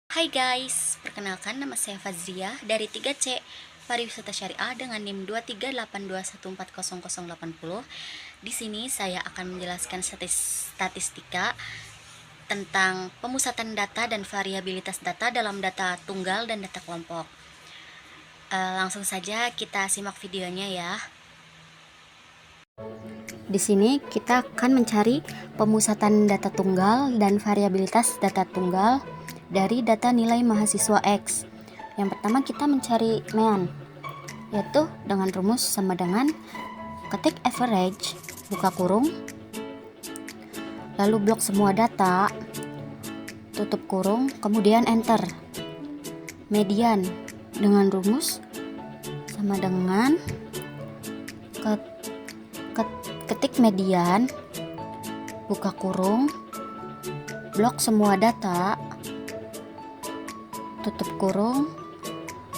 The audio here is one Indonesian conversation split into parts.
Hai guys, perkenalkan nama saya Fazria dari 3C Pariwisata Syariah dengan NIM 238214080. Di sini saya akan menjelaskan statistika tentang pemusatan data dan variabilitas data dalam data tunggal dan data kelompok. Langsung saja kita simak videonya ya. Di sini kita akan mencari pemusatan data tunggal dan variabilitas data tunggal dari data nilai mahasiswa X. Yang pertama kita mencari mean, yaitu dengan rumus sama dengan ketik average, buka kurung, lalu blok semua data, tutup kurung, kemudian enter. Median dengan rumus sama dengan ketik median, buka kurung, blok semua data, tutup kurung,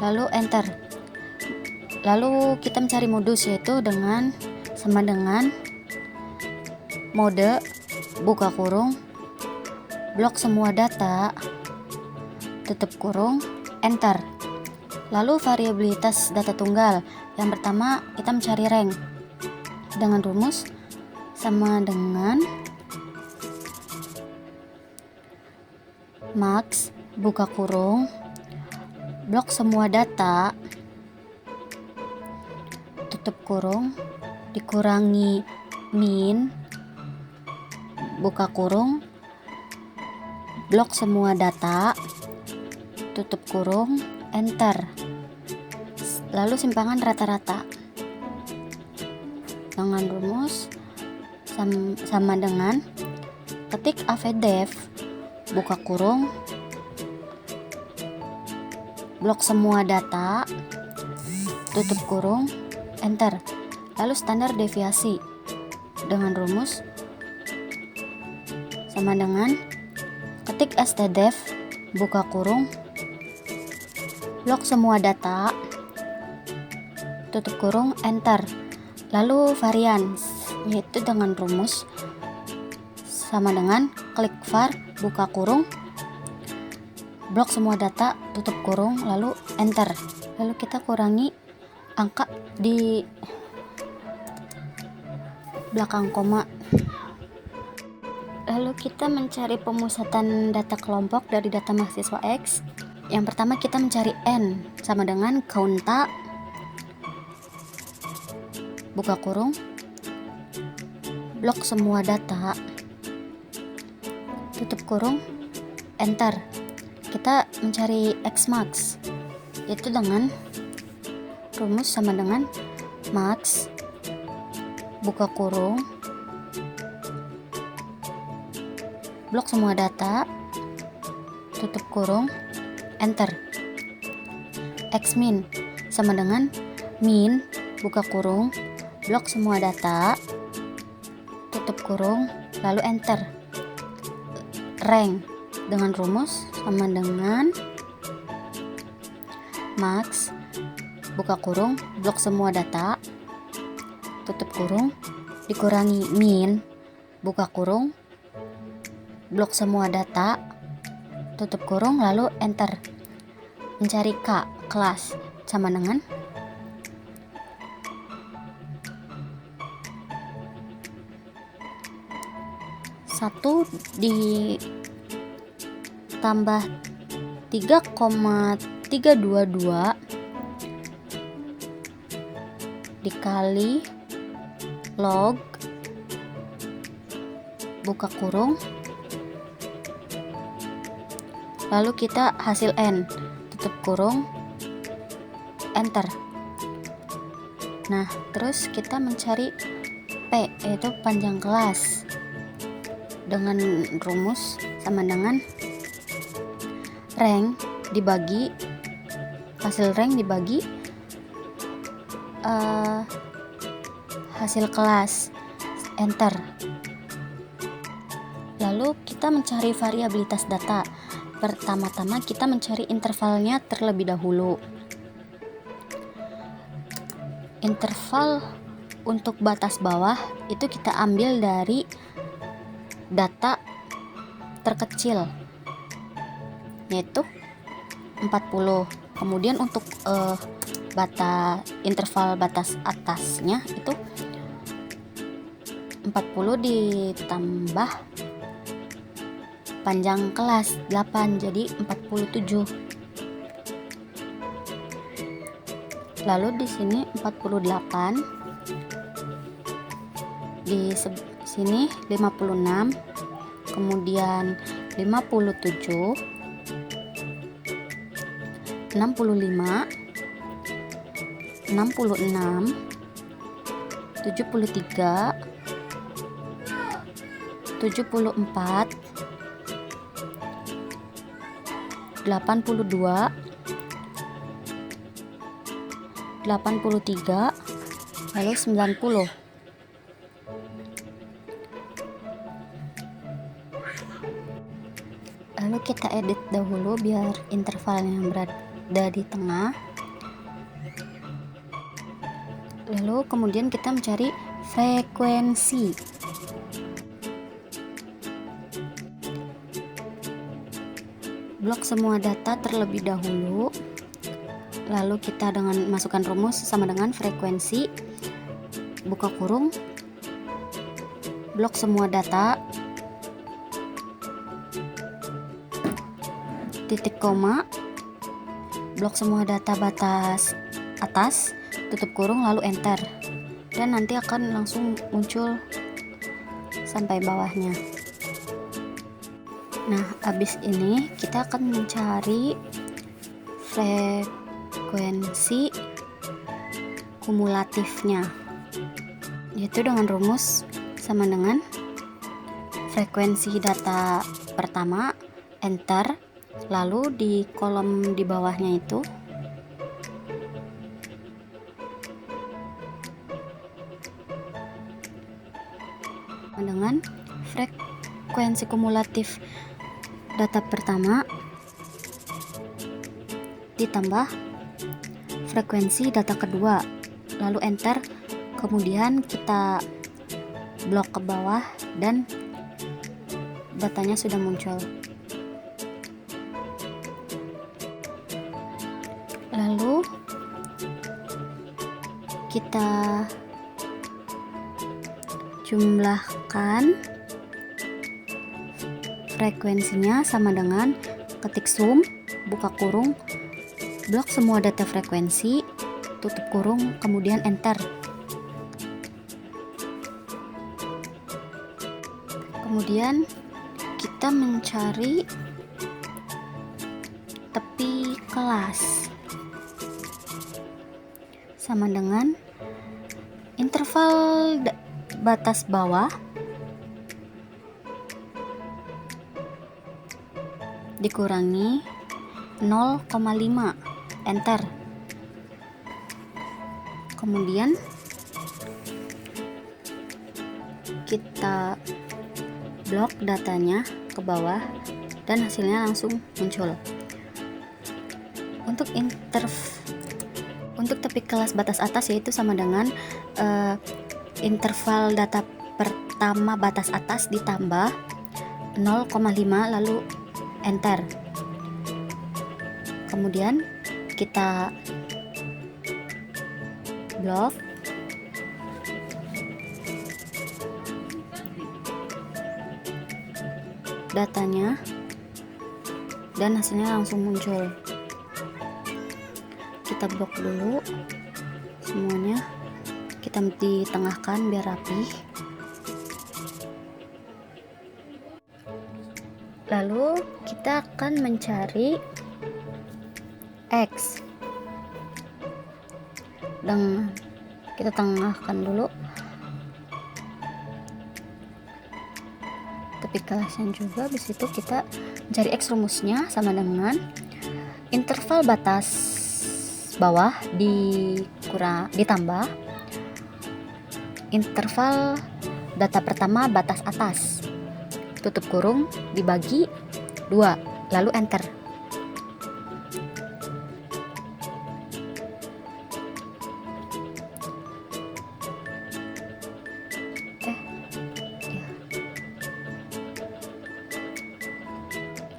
lalu enter. Lalu kita mencari modus, yaitu dengan sama dengan mode, buka kurung, blok semua data, tutup kurung, enter. Lalu variabilitas data tunggal, yang pertama kita mencari rank dengan rumus sama dengan max, buka kurung, blok semua data, tutup kurung, dikurangi min, buka kurung, blok semua data, tutup kurung, enter. Lalu simpangan rata-rata dengan rumus sama dengan ketik avdef, buka kurung, blok semua data, tutup kurung, enter. Lalu standar deviasi dengan rumus sama dengan ketik stdef, buka kurung, blok semua data, tutup kurung, enter. Lalu varian, yaitu dengan rumus sama dengan klik var, buka kurung, blok semua data, tutup kurung, lalu enter. Lalu kita kurangi angka di belakang koma. Lalu kita mencari pemusatan data kelompok dari data mahasiswa X. Yang pertama kita mencari N sama dengan kaunta, buka kurung, blok semua data, tutup kurung, enter. Kita mencari Xmax, yaitu dengan rumus sama dengan max, buka kurung, blok semua data, tutup kurung, enter. Xmin sama dengan min, buka kurung, blok semua data, tutup kurung, lalu enter. Rank dengan rumus sama dengan max, buka kurung, blok semua data, tutup kurung, dikurangi min, buka kurung, blok semua data, tutup kurung, lalu enter. Mencari K, kelas, sama dengan satu ditambah 3,322 dikali log, buka kurung, lalu kita hasil N, tutup kurung, enter. Nah, terus kita mencari P, yaitu panjang kelas, dengan rumus sama dengan rank dibagi hasil rank dibagi hasil kelas, enter. Lalu kita mencari variabilitas data. Pertama-tama kita mencari intervalnya terlebih dahulu. Interval untuk batas bawah itu kita ambil dari data terkecil yaitu 40. Kemudian untuk interval batas atasnya itu 40 ditambah panjang kelas 8, jadi 47. Lalu di sini 48, di sini 56, kemudian 57, 65, 66, 73, 74, 82, 83, lalu 90. Lalu kita edit dahulu biar intervalnya berada di tengah. Lalu kemudian kita mencari frekuensi. Blok semua data terlebih dahulu. Lalu kita masukkan rumus sama dengan frekuensi, buka kurung, blok semua data, titik koma, blok semua data batas atas, tutup kurung, lalu enter, dan nanti akan langsung muncul sampai bawahnya. Nah, habis ini kita akan mencari frekuensi kumulatifnya, yaitu dengan rumus sama dengan frekuensi data pertama, enter, lalu di kolom di bawahnya itu dengan frekuensi kumulatif data pertama ditambah frekuensi data kedua, lalu enter, kemudian kita blok ke bawah dan datanya sudah muncul. Lalu kita jumlahkan frekuensinya sama dengan ketik sum, buka kurung, blok semua data frekuensi, tutup kurung, kemudian enter. Kemudian kita mencari tepi kelas sama dengan interval batas bawah dikurangi 0,5, enter. Kemudian kita blok datanya ke bawah dan hasilnya langsung muncul. Untuk tepi kelas batas atas yaitu sama dengan interval data pertama batas atas ditambah 0,5 lalu enter. Kemudian kita blok datanya dan hasilnya langsung muncul. Kita blok dulu semuanya, kita ditengahkan biar rapi. Lalu kita akan mencari X dan kita tengahkan dulu tepi kelasnya juga. Habis itu kita mencari X, rumusnya sama dengan interval batas bawah ditambah interval data pertama batas atas, tutup kurung, dibagi 2, lalu enter.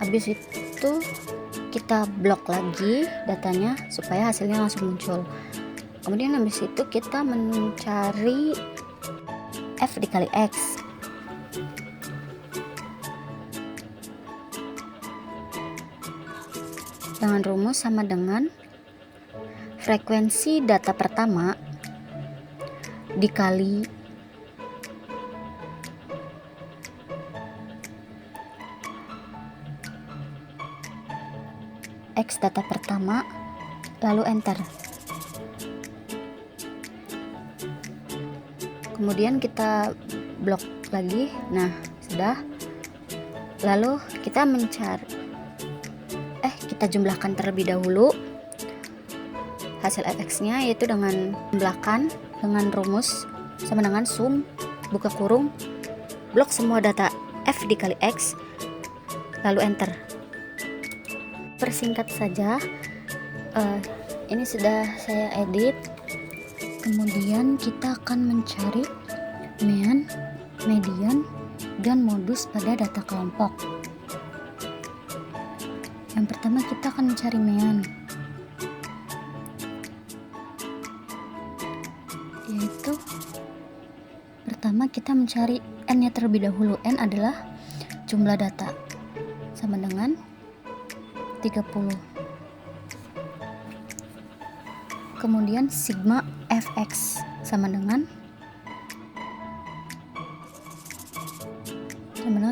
Habis itu kita blok lagi datanya supaya hasilnya langsung muncul. Kemudian habis itu kita mencari F dikali X. Dengan rumus sama dengan frekuensi data pertama dikali X data pertama, lalu enter. Kemudian kita blok lagi. Nah, sudah. Lalu kita kita jumlahkan terlebih dahulu hasil fx-nya, yaitu dengan jumlahkan dengan rumus sama dengan sum buka kurung blok semua data f dikali x, lalu enter. Persingkat saja, ini sudah saya edit. Kemudian kita akan mencari mean, median, dan modus pada data kelompok. Yang pertama kita akan mencari mean, yaitu pertama kita mencari n-nya terlebih dahulu. N adalah jumlah data sama dengan 30. Kemudian sigma fx sama dengan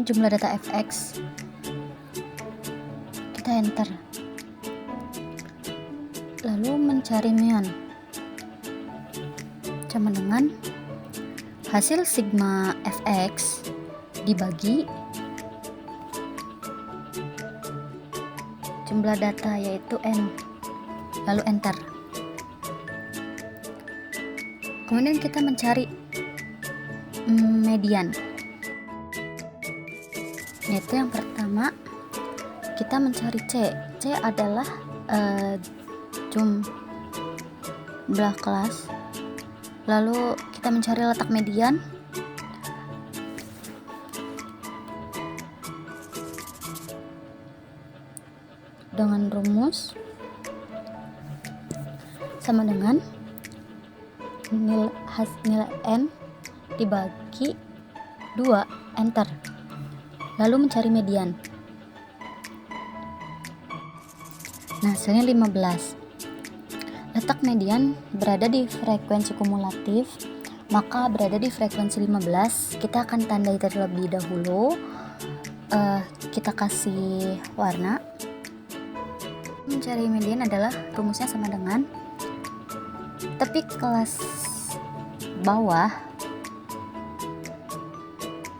jumlah data fx. Kita enter. Lalu mencari mean sama dengan hasil sigma fx dibagi jumlah data yaitu n, lalu enter. Kemudian kita mencari median, yaitu yang pertama kita mencari C. C adalah jumlah kelas, lalu kita mencari letak median. Dengan rumus sama dengan nilai n dibagi 2, enter. Lalu mencari median. Nah, hasilnya 15. Letak median berada di frekuensi kumulatif, maka berada di frekuensi 15. Kita akan tandai terlebih dahulu. Kita kasih warna. Mencari median adalah rumusnya sama dengan tepi kelas bawah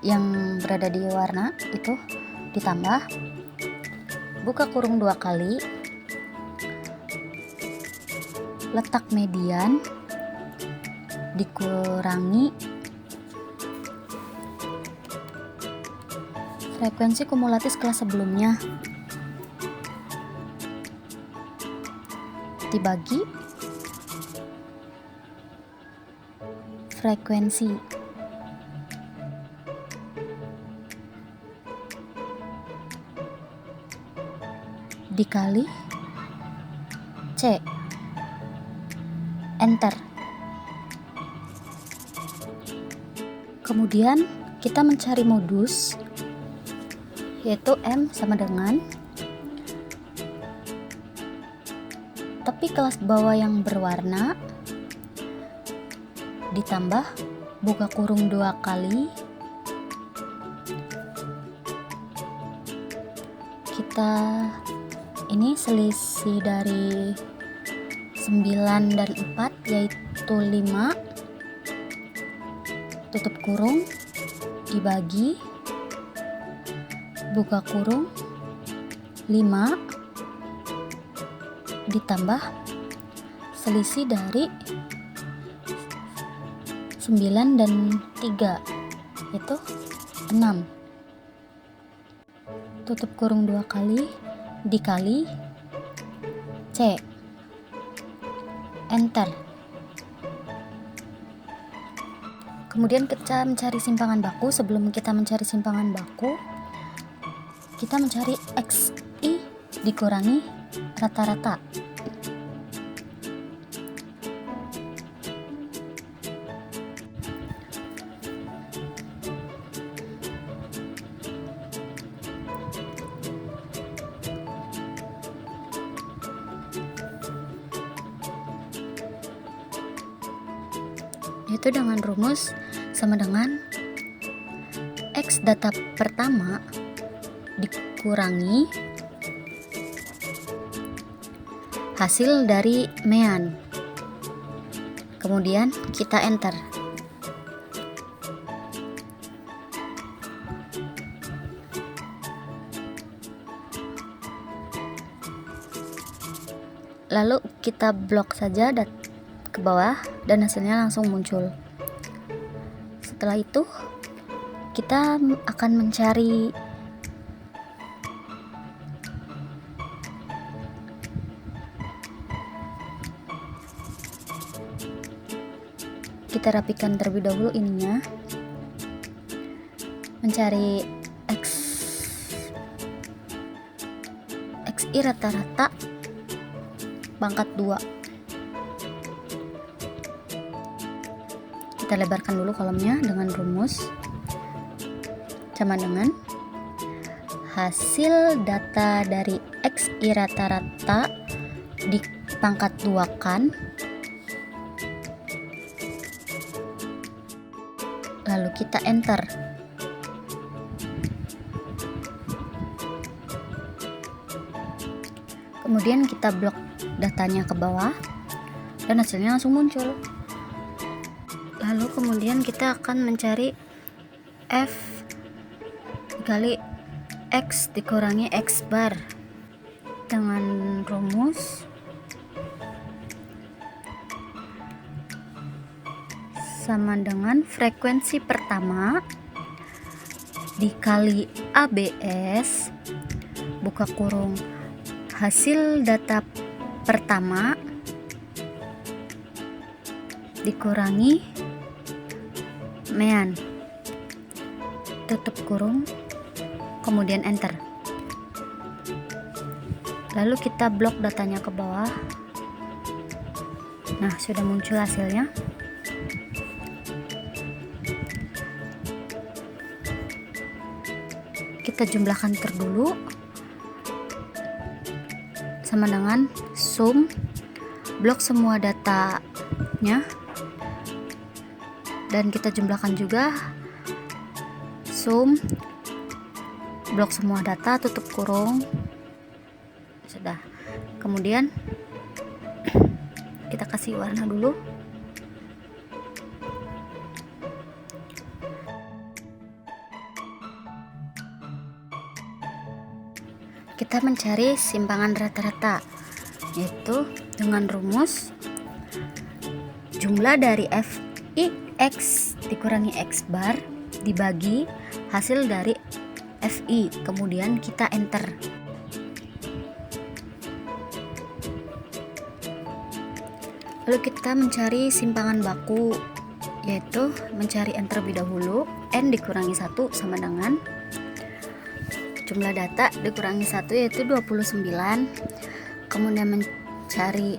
yang berada di warna itu ditambah buka kurung 2 kali letak median dikurangi frekuensi kumulatif kelas sebelumnya dibagi frekuensi dikali C, enter. Kemudian kita mencari modus, yaitu M sama dengan tepi kelas bawah yang berwarna ditambah buka kurung 2 kali kita ini selisih dari 9 dan 4 yaitu 5 tutup kurung dibagi buka kurung 5 ditambah selisih dari 9 dan 3 yaitu 6 tutup kurung 2 kali dikali C, enter. Kemudian kita mencari simpangan baku. Sebelum kita mencari simpangan baku, kita mencari XI dikurangi rata-rata. Yaitu dengan rumus sama dengan X data pertama dikurangi hasil dari mean. Kemudian kita enter. Lalu kita blok saja ke bawah dan hasilnya langsung muncul. Setelah itu kita akan mencari kita rapikan terlebih dahulu ininya, mencari XI rata-rata pangkat 2. Kita lebarkan dulu kolomnya dengan rumus sama dengan hasil data dari XI rata-rata di pangkat 2 kan, lalu kita enter. Kemudian kita blok datanya ke bawah dan hasilnya langsung muncul. Lalu kemudian kita akan mencari F dikali X dikurangi X bar dengan rumus sama dengan frekuensi pertama dikali ABS buka kurung hasil data pertama dikurangi mean, tutup kurung, kemudian enter. Lalu kita blok datanya ke bawah. Nah, sudah muncul hasilnya. Kita jumlahkan dulu sama dengan sum, blok semua datanya dan kita jumlahkan juga sum, blok semua data, tutup kurung. Sudah. Kemudian kita kasih warna dulu. Kita mencari simpangan rata-rata, yaitu dengan rumus jumlah dari X dikurangi X bar dibagi hasil dari FI, kemudian kita enter. Lalu kita mencari simpangan baku, yaitu mencari N terlebih dahulu. N dikurangi 1 sama dengan jumlah data dikurangi 1 yaitu 29. Kemudian mencari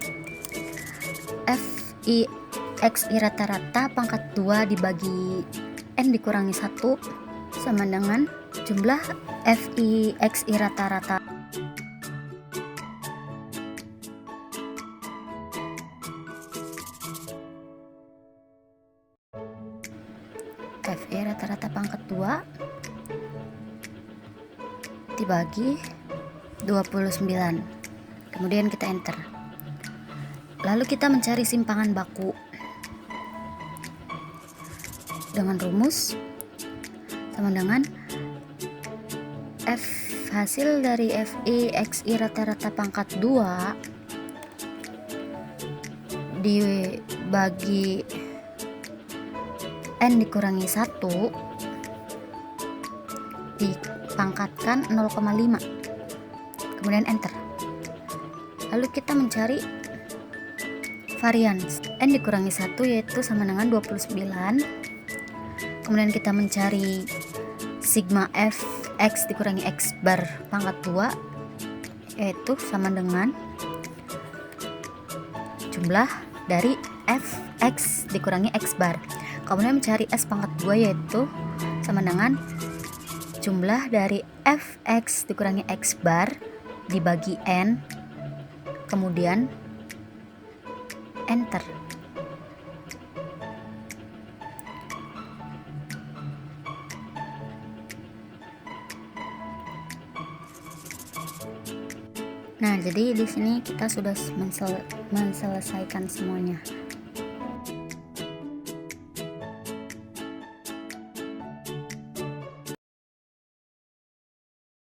FI XI rata-rata pangkat 2 dibagi N dikurangi 1 sama dengan jumlah FI XI rata-rata FI rata-rata pangkat 2 dibagi 29. Kemudian kita enter. Lalu kita mencari simpangan baku dengan rumus sama dengan F hasil dari FI XI rata-rata pangkat 2 dibagi N dikurangi 1 dipangkatkan 0,5, kemudian enter. Lalu kita mencari varian N dikurangi 1 yaitu sama dengan 29. Kemudian kita mencari sigma F X dikurangi X bar pangkat 2 yaitu sama dengan jumlah dari fx dikurangi x bar. Kemudian mencari s pangkat 2 yaitu sama dengan jumlah dari fx dikurangi x bar dibagi n, kemudian enter. Nah, jadi di sini kita sudah menyelesaikan semuanya.